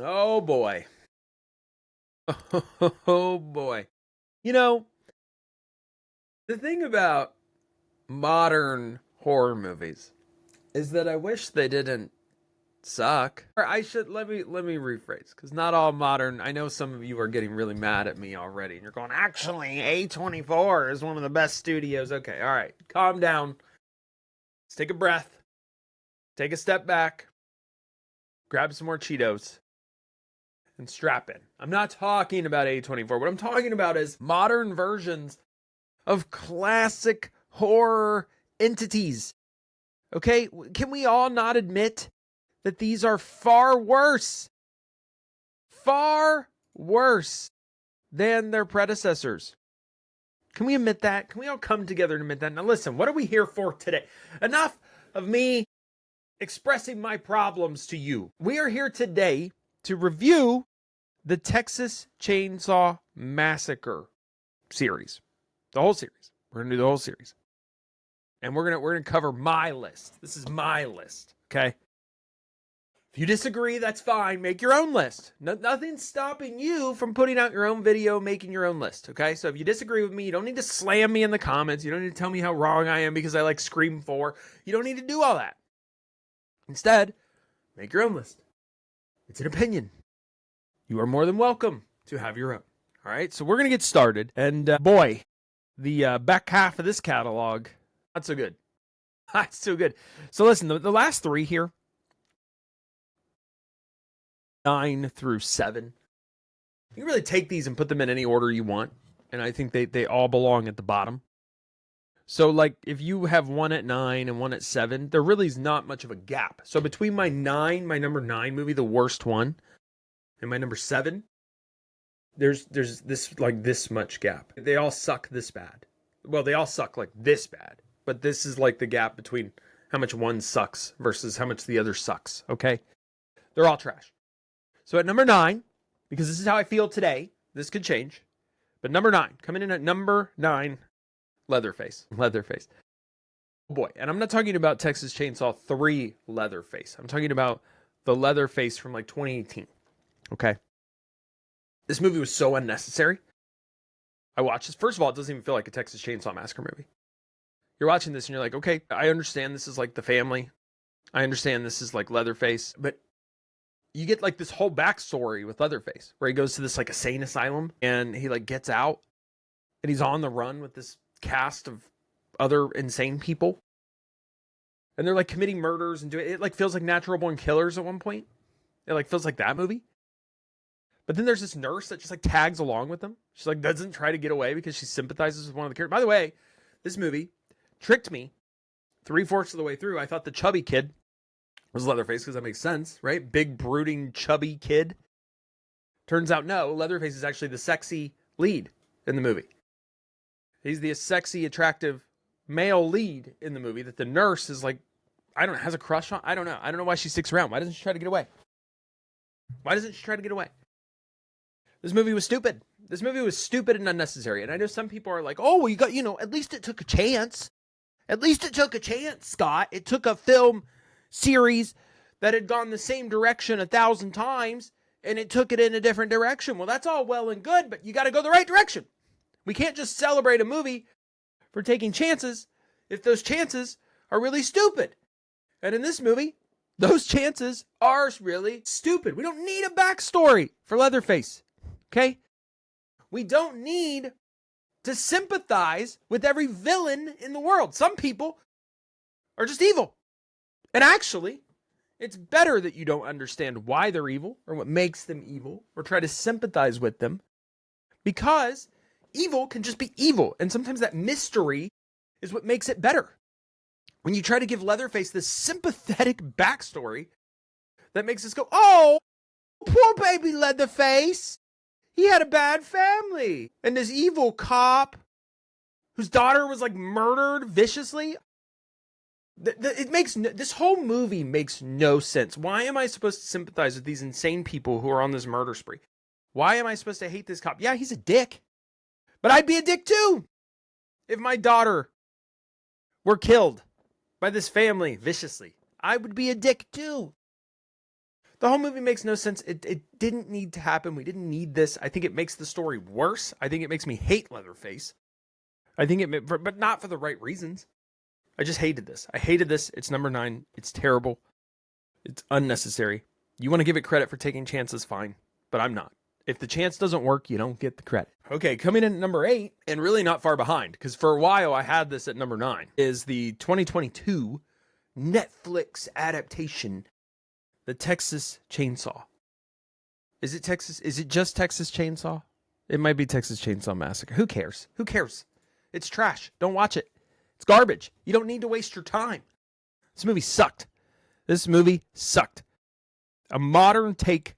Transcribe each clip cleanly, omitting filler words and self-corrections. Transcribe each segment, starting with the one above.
Oh boy. Oh boy. You know, the thing about modern horror movies is that I wish they didn't suck. Or I should let me rephrase cuz not all modern. I know some of you are getting really mad at me already and you're going, "Actually, A24 is one of the best studios." Okay, all right. Calm down. Let's take a breath. Take a step back. Grab some more Cheetos and strap in. I'm not talking about A24. What I'm talking about is modern versions of classic horror entities. Okay? Can we all not admit that these are far worse than their predecessors? Can we admit that? Can we all come together and admit that? Now, listen, what are we here for today? Enough of me expressing my problems to you. We are here today to review the Texas Chainsaw Massacre series. The whole series. We're going to do the whole series. And we're going to cover my list. This is my list, okay? If you disagree, that's fine. Make your own list. Nothing's stopping you from putting out your own video, making your own list, okay? So if you disagree with me, you don't need to slam me in the comments. You don't need to tell me how wrong I am because I like Scream 4. You don't need to do all that. Instead, make your own list. It's an opinion. You are more than welcome to have your own. All right, so we're going to get started. And boy, the back half of this catalog, not so good. Not so good. So listen, the last three here, 9 through 7, you can really take these and put them in any order you want. And I think they all belong at the bottom. So like if you have one at 9 and one at 7, there really is not much of a gap. So between my number 9 movie, the worst one, and my number 7, there's this like this much gap. They all suck this bad. Well, they all suck like this bad. But this is like the gap between how much one sucks versus how much the other sucks, okay? They're all trash. So at number 9, because this is how I feel today, this could change. But number 9, coming in at number 9, Leatherface. Leatherface. Oh boy. And I'm not talking about Texas Chainsaw 3 Leatherface. I'm talking about the Leatherface from like 2018. Okay. This movie was so unnecessary. I watched this. First of all, it doesn't even feel like a Texas Chainsaw Massacre movie. You're watching this and you're like, okay, I understand this is like the family. I understand this is like Leatherface. But you get like this whole backstory with Leatherface where he goes to this like insane asylum and he like gets out and he's on the run with this cast of other insane people. And they're like committing murders and doing it. Like feels like Natural Born Killers at one point. It like feels like that movie. But then there's this nurse that just like tags along with them. She like doesn't try to get away because she sympathizes with one of the characters. By the way, this movie tricked me 3/4 of the way through. I thought the chubby kid was Leatherface because that makes sense, right? Big, brooding, chubby kid. Turns out no, Leatherface is actually the sexy lead in the movie. He's the sexy, attractive male lead in the movie that the nurse is like, I don't know, has a crush on. I don't know. I don't know why she sticks around. Why doesn't she try to get away? Why doesn't she try to get away? This movie was stupid. This movie was stupid and unnecessary. And I know some people are like, oh, well, you got, at least it took a chance. At least it took a chance, Scott. It took a film series that had gone the same direction 1,000 times, and it took it in a different direction. Well, that's all well and good, but you got to go the right direction. We can't just celebrate a movie for taking chances if those chances are really stupid. And in this movie, those chances are really stupid. We don't need a backstory for Leatherface. Okay? We don't need to sympathize with every villain in the world. Some people are just evil. And actually, it's better that you don't understand why they're evil or what makes them evil or try to sympathize with them, because evil can just be evil. And sometimes that mystery is what makes it better. When you try to give Leatherface this sympathetic backstory that makes us go, oh, poor baby Leatherface. He had a bad family. And this evil cop whose daughter was like murdered viciously. This whole movie makes no sense. Why am I supposed to sympathize with these insane people who are on this murder spree? Why am I supposed to hate this cop? Yeah, he's a dick. But I'd be a dick too if my daughter were killed by this family viciously. I would be a dick too. The whole movie makes no sense. It didn't need to happen. We didn't need this. I think it makes the story worse. I think it makes me hate Leatherface. I think but not for the right reasons. I just hated this. I hated this. It's number 9. It's terrible. It's unnecessary. You want to give it credit for taking chances, fine. But I'm not. If the chance doesn't work, you don't get the credit. Okay, coming in at number 8, and really not far behind, because for a while I had this at number 9, is the 2022 Netflix adaptation, The Texas Chainsaw. Is it Texas? Is it just Texas Chainsaw? It might be Texas Chainsaw Massacre. Who cares? Who cares? It's trash. Don't watch it. It's garbage. You don't need to waste your time. This movie sucked. This movie sucked. A modern take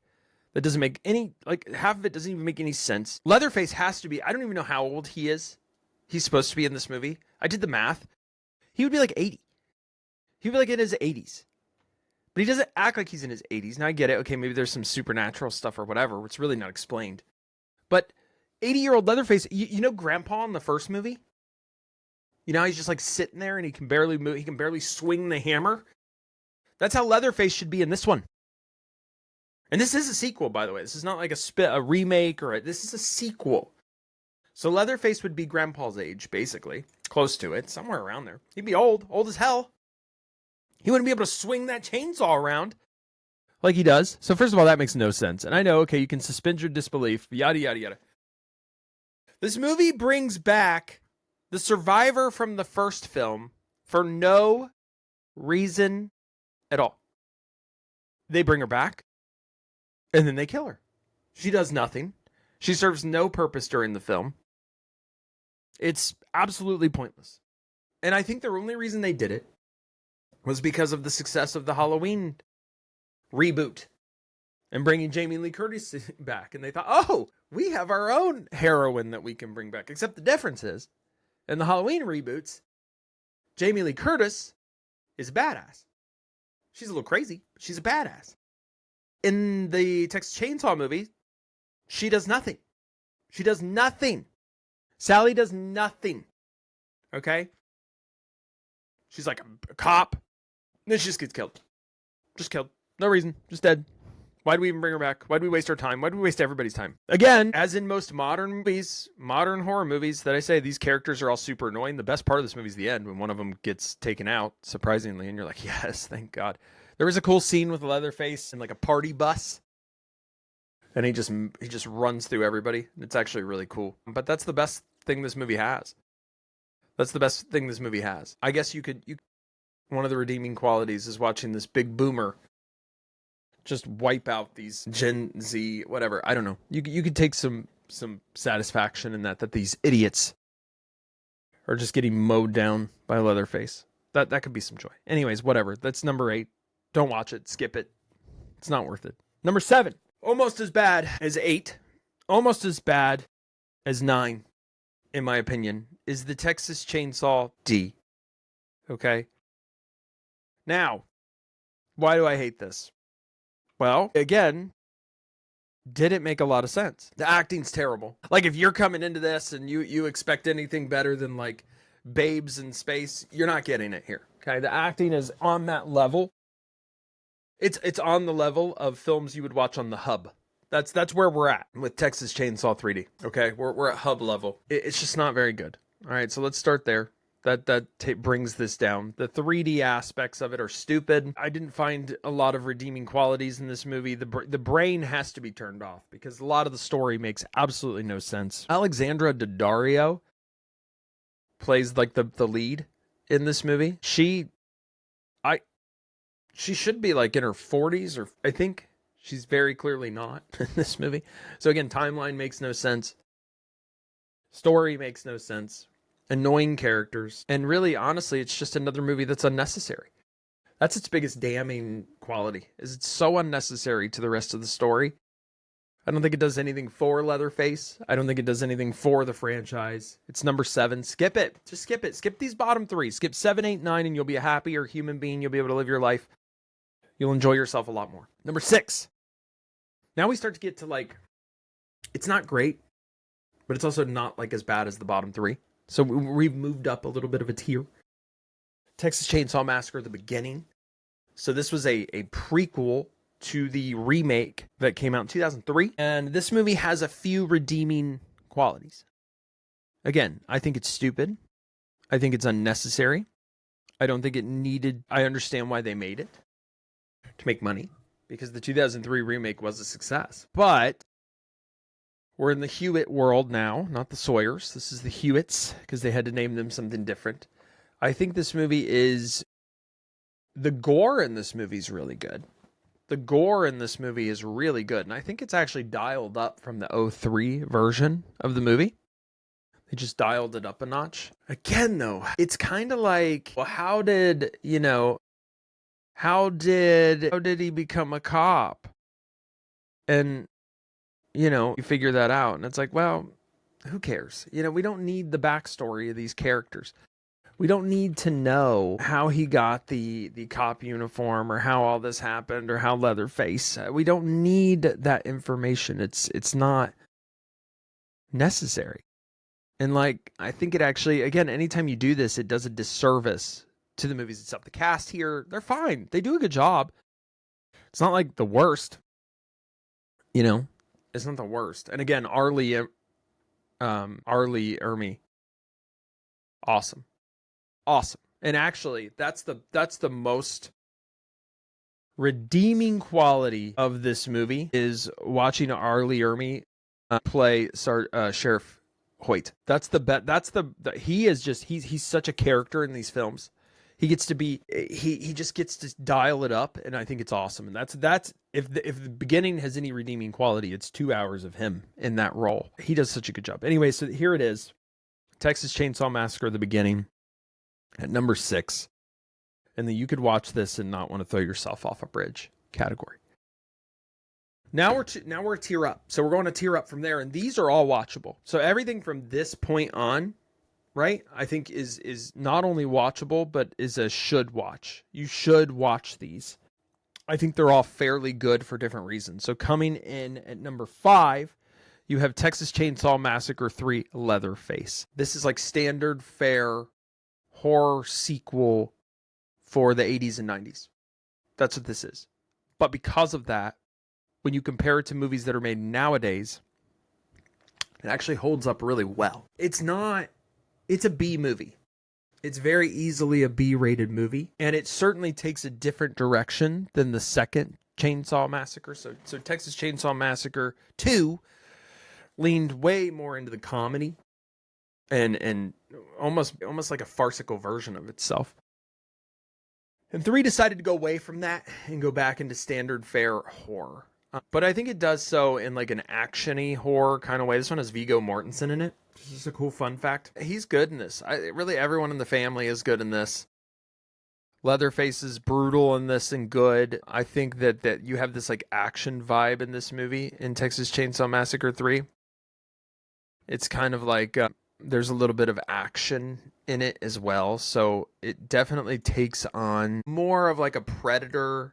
that doesn't make any, like, half of it doesn't even make any sense. Leatherface has to be, I don't even know how old he is. He's supposed to be in this movie. I did the math. He would be like 80. He would be like in his 80s. But he doesn't act like he's in his 80s. Now I get it. Okay, maybe there's some supernatural stuff or whatever. It's really not explained. But 80-year-old Leatherface, you know Grandpa in the first movie? You know, he's just like sitting there and he can barely move. He can barely swing the hammer. That's how Leatherface should be in this one. And this is a sequel, by the way. This is not like a remake this is a sequel. So Leatherface would be Grandpa's age, basically. Close to it, somewhere around there. He'd be old as hell. He wouldn't be able to swing that chainsaw around like he does. So first of all, that makes no sense. And I know, okay, you can suspend your disbelief, yada, yada, yada. This movie brings back the survivor from the first film for no reason at all. They bring her back, and then they kill her. She does nothing. She serves no purpose during the film. It's absolutely pointless. And I think the only reason they did it was because of the success of the Halloween reboot and bringing Jamie Lee Curtis back. And they thought, oh, we have our own heroine that we can bring back. Except the difference is, in the Halloween reboots, Jamie Lee Curtis is a badass. She's a little crazy, but she's a badass. In the Texas Chainsaw movie, she does nothing. She does nothing. Sally does nothing. Okay? She's like a cop. Then she just gets killed. Just killed. No reason. Just dead. Why do we even bring her back? Why do we waste our time? Why do we waste everybody's time? Again, as in most modern movies, modern horror movies that I say, these characters are all super annoying. The best part of this movie is the end when one of them gets taken out, surprisingly, and you're like, yes, thank God. There was a cool scene with Leatherface in like a party bus. And he just runs through everybody. It's actually really cool. But that's the best thing this movie has. That's the best thing this movie has. I guess one of the redeeming qualities is watching this big boomer just wipe out these Gen Z, whatever. I don't know. You could take some satisfaction in that these idiots are just getting mowed down by Leatherface. That could be some joy. Anyways, whatever. That's number 8. Don't watch it. Skip it. It's not worth it. Number 7. Almost as bad as 8. Almost as bad as 9, in my opinion, is the Texas Chainsaw D. Okay? Now, why do I hate this? Well, again, didn't make a lot of sense. The acting's terrible. Like, if you're coming into this and you expect anything better than, like, Babes in Space, you're not getting it here. Okay? The acting is on that level. It's on the level of films you would watch on the Hub. That's where we're at with Texas Chainsaw 3D. Okay? We're at Hub level. It's just not very good. All right, so let's start there. That brings this down. The 3D aspects of it are stupid. I didn't find a lot of redeeming qualities in this movie. The brain has to be turned off because a lot of the story makes absolutely no sense. Alexandra Daddario plays like the lead in this movie. She should be like in her 40s, or I think she's very clearly not in this movie. So again, timeline makes no sense. Story makes no sense. Annoying characters. And really, honestly, it's just another movie that's unnecessary. That's its biggest damning quality, is it's so unnecessary to the rest of the story. I don't think it does anything for Leatherface. I don't think it does anything for the franchise. It's number 7. Skip it. Just skip it. Skip these bottom 3. Skip 7, 8, 9, and you'll be a happier human being. You'll be able to live your life. You'll enjoy yourself a lot more. Number 6. Now we start to get to, like, it's not great, but it's also not like as bad as the bottom 3. So we've moved up a little bit of a tier. Texas Chainsaw Massacre, the beginning. So this was a prequel to the remake that came out in 2003. And this movie has a few redeeming qualities. Again, I think it's stupid. I think it's unnecessary. I don't think it needed. I understand why they made it, to make money, because the 2003 remake was a success. But we're in the Hewitt world now, not the Sawyers. This is the Hewitts, because they had to name them something different. I think this movie is... The gore in this movie is really good. The gore in this movie is really good. And I think it's actually dialed up from the 2003 version of the movie. They just dialed it up a notch. Again, though, it's kind of like, well, how did he become a cop? And, you figure that out. And it's like, well, who cares? We don't need the backstory of these characters. We don't need to know how he got the cop uniform or how all this happened or how Leatherface. We don't need that information. It's not necessary. And I think it actually, again, anytime you do this, it does a disservice to the movies itself. The cast here, they're fine. They do a good job. It's not like the worst. It's not the worst. And again, Arlie Ermy, awesome. And actually, that's the most redeeming quality of this movie is watching Arlie Ermy play Sheriff Hoyt. He's such a character in these films. He gets to be, he just gets to dial it up, and I think it's awesome. And that's if the beginning has any redeeming quality, it's 2 hours of him in that role. He does such a good job. Anyway, so here it is, Texas Chainsaw Massacre: The Beginning, at number 6. And then you could watch this and not want to throw yourself off a bridge category. Now we're a tier up. So we're going to tier up from there, and these are all watchable. So everything from this point on, right, I think is not only watchable, but is a should watch. You should watch these. I think they're all fairly good for different reasons. So coming in at number 5, you have Texas Chainsaw Massacre 3: Leatherface. This is like standard fare horror sequel for the 80s and 90s. That's what this is. But because of that, when you compare it to movies that are made nowadays, it actually holds up really well. It's a B movie. It's very easily a B-rated movie, and it certainly takes a different direction than the second Chainsaw Massacre. So Texas Chainsaw Massacre 2 leaned way more into the comedy and almost like a farcical version of itself. And 3 decided to go away from that and go back into standard fare horror. But I think it does so in like an action-y horror kind of way. This one has Viggo Mortensen in it. This is a cool fun fact. He's good in this. Really, everyone in the family is good in this. Leatherface is brutal in this and good. I think that you have this like action vibe in this movie in Texas Chainsaw Massacre 3. It's kind of like there's a little bit of action in it as well. So it definitely takes on more of like a Predator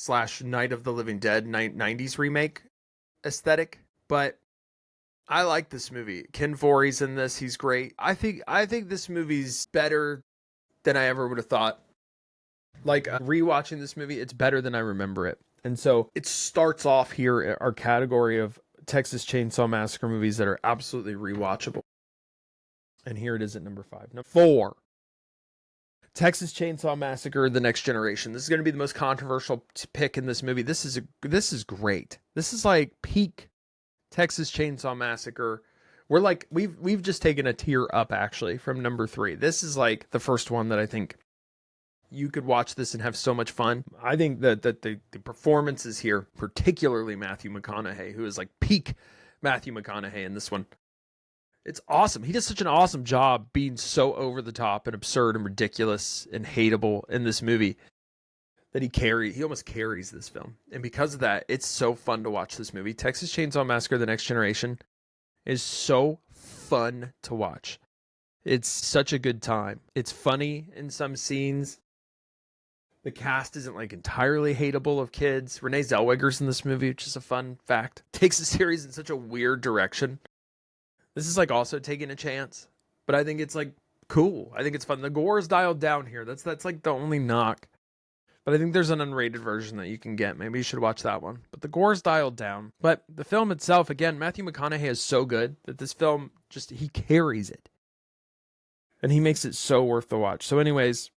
/ Night of the Living Dead 90s remake aesthetic. But I like this movie. Ken Foree's in this. He's great. I think this movie's better than I ever would have thought. Like rewatching this movie, it's better than I remember it. And so it starts off here our category of Texas Chainsaw Massacre movies that are absolutely rewatchable. And here it is at number 5. Number 4. Texas Chainsaw Massacre: The Next Generation. This is going to be the most controversial pick in this movie. This is great. This is like peak Texas Chainsaw Massacre. We're like we've just taken a tier up actually from number 3. This is like the first one that I think you could watch this and have so much fun. I think that the performances here, particularly Matthew McConaughey, who is like peak Matthew McConaughey in this one. It's awesome. He does such an awesome job being so over the top and absurd and ridiculous and hateable in this movie that he almost carries this film. And because of that, it's so fun to watch this movie. Texas Chainsaw Massacre: The Next Generation is so fun to watch. It's such a good time. It's funny in some scenes. The cast isn't like entirely hateable of kids. Renee Zellweger's in this movie, which is a fun fact. Takes the series in such a weird direction. This is like also taking a chance, but I think it's like cool. I think it's fun. The gore is dialed down here. That's like the only knock. But I think there's an unrated version that you can get. Maybe you should watch that one. But the gore's dialed down. But the film itself, again, Matthew McConaughey is so good that this film he carries it. And he makes it so worth the watch. So anyways,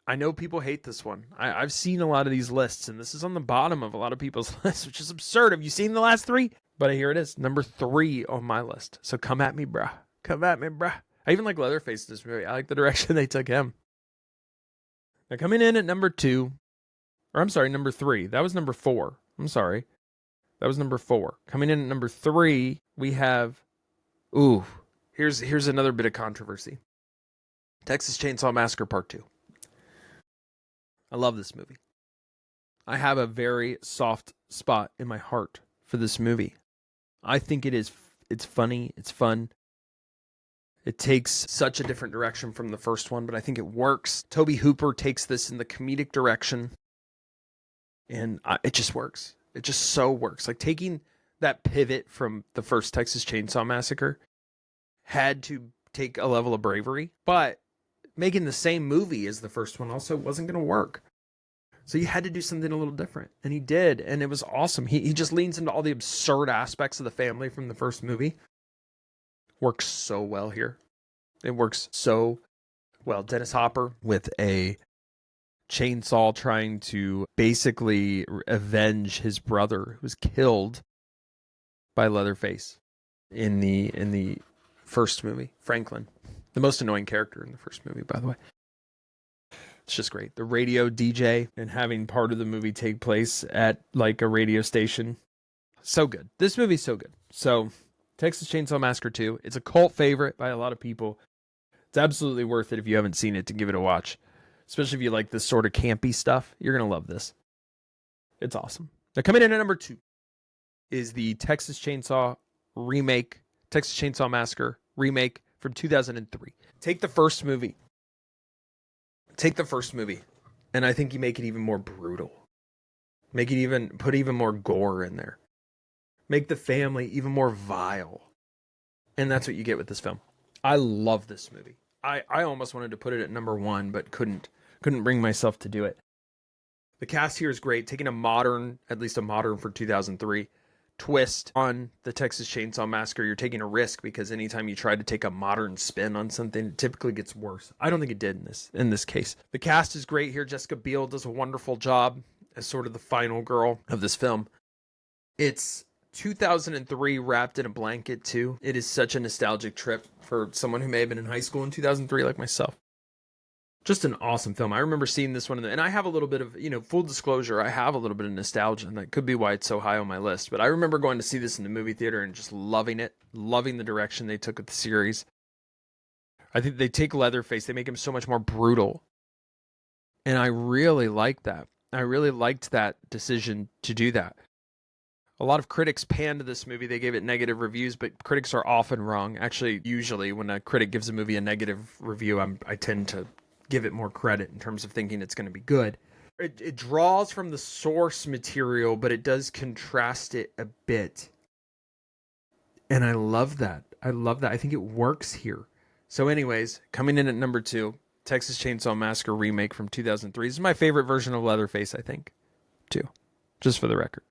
I know people hate this one. I've seen a lot of these lists, and this is on the bottom of a lot of people's lists, which is absurd. Have you seen the last 3? But here it is, number 3 on my list. So come at me, bruh. Come at me, bruh. I even like Leatherface in this movie. I like the direction they took him. Now coming in at number 2, or I'm sorry, number 3. That was number 4. I'm sorry. That was number 4. Coming in at number 3, we have, here's another bit of controversy. Texas Chainsaw Massacre Part 2. I love this movie. I have a very soft spot in my heart for this movie. I think it's funny, it's fun. It takes such a different direction from the first one, but I think it works. Tobe Hooper takes this in the comedic direction, and it just works. It just so works. Like taking that pivot from the first Texas Chainsaw Massacre had to take a level of bravery, but making the same movie as the first one also wasn't going to work. So you had to do something a little different. And he did. And it was awesome. He just leans into all the absurd aspects of the family from the first movie. Works so well here. It works so well. Dennis Hopper with a chainsaw trying to basically avenge his brother who was killed by Leatherface in the first movie, Franklin. The most annoying character in the first movie, by the way. It's just great. The radio DJ and having part of the movie take place at like a radio station. So good. This movie's so good. So, Texas Chainsaw Massacre 2. It's a cult favorite by a lot of people. It's absolutely worth it if you haven't seen it to give it a watch. Especially if you like this sort of campy stuff. You're going to love this. It's awesome. Now, coming in at number 2 is the Texas Chainsaw Massacre remake from 2003. Take the first movie, and I think you make it even more brutal. Put even more gore in there. Make the family even more vile. And that's what you get with this film. I love this movie. I almost wanted to put it at number 1, but couldn't bring myself to do it. The cast here is great. Taking at least a modern for 2003, twist on the Texas Chainsaw Massacre. You're taking a risk because anytime you try to take a modern spin on something, it typically gets worse. I don't think it did in this case. The cast is great here. Jessica Biel does a wonderful job as sort of the final girl of this film. It's 2003 wrapped in a blanket too. It is such a nostalgic trip for someone who may have been in high school in 2003 like myself. Just an awesome film. I remember seeing this one, and I have a little bit of, full disclosure, I have a little bit of nostalgia, and that could be why it's so high on my list. But I remember going to see this in the movie theater and just loving it, loving the direction they took with the series. I think they take Leatherface, they make him so much more brutal. And I really like that. I really liked that decision to do that. A lot of critics panned this movie. They gave it negative reviews, but critics are often wrong. Actually, usually when a critic gives a movie a negative review, I tend to give it more credit in terms of thinking it's going to be good. It draws from the source material, but it does contrast it a bit. And I love that. I think it works here. So anyways, coming in at number 2, Texas Chainsaw Massacre remake from 2003. This is my favorite version of Leatherface, I think, too. Just for the record.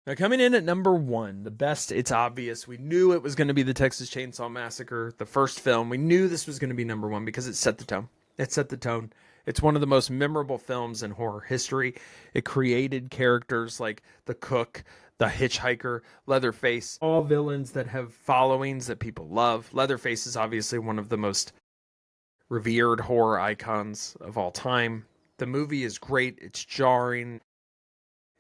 Now coming in at number 1, the best, it's obvious. We knew it was going to be the Texas Chainsaw Massacre, the first film. We knew this was going to be number 1 because it set the tone. It's one of the most memorable films in horror history. It created characters like the cook, the hitchhiker, Leatherface, all villains that have followings that people love. Leatherface is obviously one of the most revered horror icons of all time. The movie is great. It's jarring.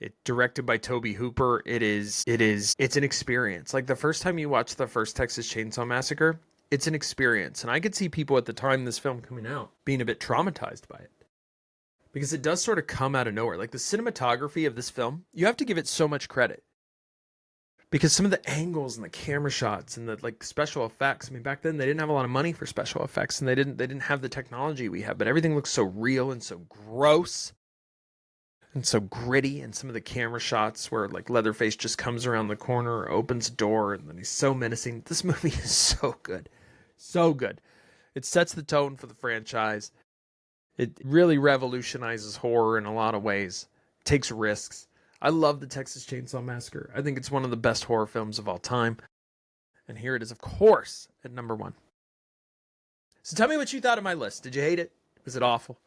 It's directed by Tobe Hooper. It's an experience. Like the first time you watch the first Texas Chainsaw Massacre, it's an experience. And I could see people at the time this film coming out being a bit traumatized by it. Because it does sort of come out of nowhere. Like the cinematography of this film, you have to give it so much credit. Because some of the angles and the camera shots and the special effects, back then they didn't have a lot of money for special effects and they didn't have the technology we have, but everything looks so real and so gross. And so gritty, and some of the camera shots where Leatherface just comes around the corner, opens a door, and then he's so menacing. This movie is so good. So good. It sets the tone for the franchise. It really revolutionizes horror in a lot of ways. Takes risks. I love the Texas Chainsaw Massacre. I think it's one of the best horror films of all time. And here it is, of course, at number 1. So tell me what you thought of my list. Did you hate it? Was it awful?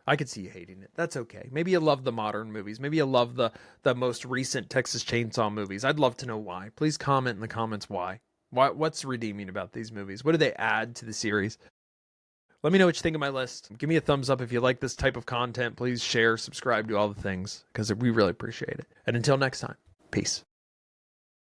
I could see you hating it. That's okay. Maybe you love the modern movies. Maybe you love the most recent Texas Chainsaw movies. I'd love to know why. Please comment in the comments why. What's redeeming about these movies? What do they add to the series? Let me know what you think of my list. Give me a thumbs up if you like this type of content. Please share, subscribe, do all the things, because we really appreciate it. And until next time, peace.